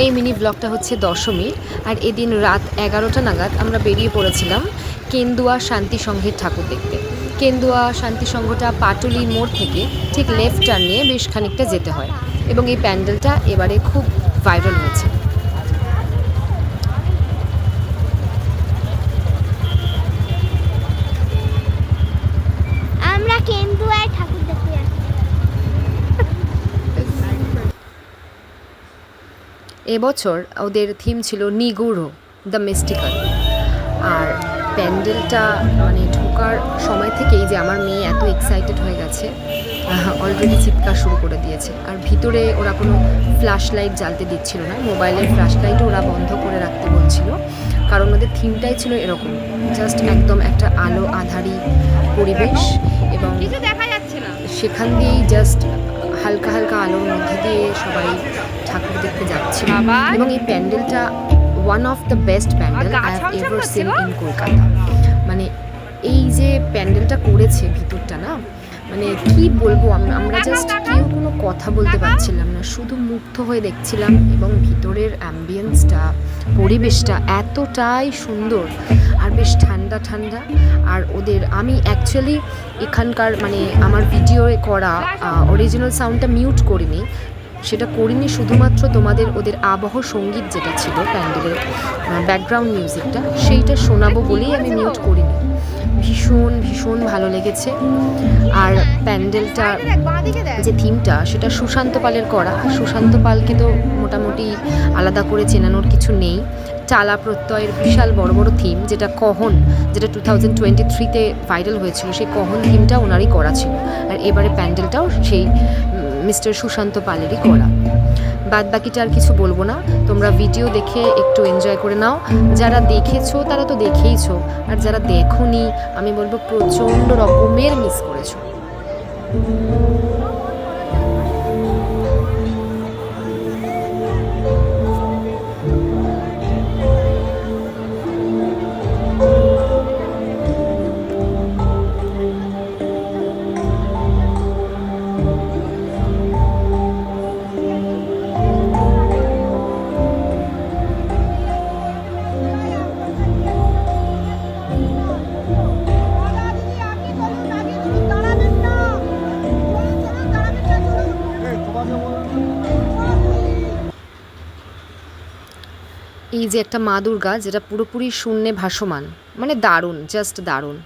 এই মিনি ব্লগটা হচ্ছে দশমীর, আর এদিন রাত 11টা নাগাদ আমরা বেরিয়ে পড়েছিলাম কেন্দুয়া শান্তি সংঘের ঠাকুর দেখতে। কেন্দুয়া শান্তি সংঘটা পাটুলি মোড় থেকে ঠিক লেফট টার্ন নিয়ে বেশ খানিকটা যেতে হয়, এবং এই প্যান্ডেলটা এবারে খুব ভাইরাল হয়েছে। আমরা কেন্দুয়ায় ঠাকুর দেখতে যাচ্ছি। এবছর ওদের থিম ছিল নিগুড়ো, দ্য মিস্টিক্যাল। আর প্যান্ডেলটা মানে ঢোকার সময় থেকেই যে আমার মেয়ে এত এক্সাইটেড হয়ে গেছে, অলরেডি চিৎকার শুরু করে দিয়েছে। আর ভিতরে ওরা কোনো ফ্ল্যাশ লাইট জ্বালতে দিচ্ছিল না, মোবাইলের ফ্ল্যাশ লাইটও ওরা বন্ধ করে রাখতে বলছিল, কারণ ওদের থিমটাই ছিল এরকম, জাস্ট একদম একটা আলো আধারি পরিবেশ, এবং কিছু দেখা যাচ্ছে না, সেখান দিয়েই জাস্ট হালকা হালকা আলোর মধ্যে দিয়ে সবাই ঠাকুর দেখতে যাচ্ছিল। এবং এই প্যান্ডেলটা one of the best pandal I have ever seen in Kolkata. মানে এই যে প্যান্ডেলটা করেছে ভিতরটা না, মানে কি বলবো, আমরা জাস্ট কেউ কোনো কথা বলতে পারছিলাম না, শুধু মুগ্ধ হয়ে দেখছিলাম। এবং ভিতরের অ্যাম্বিয়েন্সটা, পরিবেশটা এতটাই সুন্দর আর বেশ ঠান্ডা ঠান্ডা। আর ওদের আমি অ্যাকচুয়ালি এখানকার মানে আমার ভিডিওয়ে করা অরিজিনাল সাউন্ডটা মিউট করিনি, সেটা করিনি শুধুমাত্র তোমাদের ওদের আবহ সঙ্গীত যেটা ছিল প্যান্ডেলের ব্যাকগ্রাউন্ড মিউজিকটা, সেইটা শোনাবো বলেই আমি মিউট করিনি। ভীষণ ভীষণ ভালো লেগেছে। আর প্যান্ডেলটার যে থিমটা সেটা সুশান্ত পালের করা। সুশান্ত পালকে তো মোটামুটি আলাদা করে চেনানোর কিছু নেই। চালা প্রত্যয়ের বিশাল বড় বড় থিম, যেটা কহন, যেটা 2023-তে ভাইরাল হয়েছিল, সেই কহন থিমটা ওনারই করা ছিল। আর এবারে প্যান্ডেলটাও সেই মিস্টার সুশান্ত পালেরই করা। বাদ বাকিটা আর কিছু বলবো না, তোমরা ভিডিও দেখে একটু এনজয় করে নাও। যারা দেখেছো তারা তো দেখেইছো, আর যারা দেখোনি আমি বলবো প্রচণ্ড রকমের মিস করেছো। এই যে একটা মা দুর্গা, যেটা পুরোপুরি শূন্যে ভাসমান, মানে দারুণ, জাস্ট দারুণ।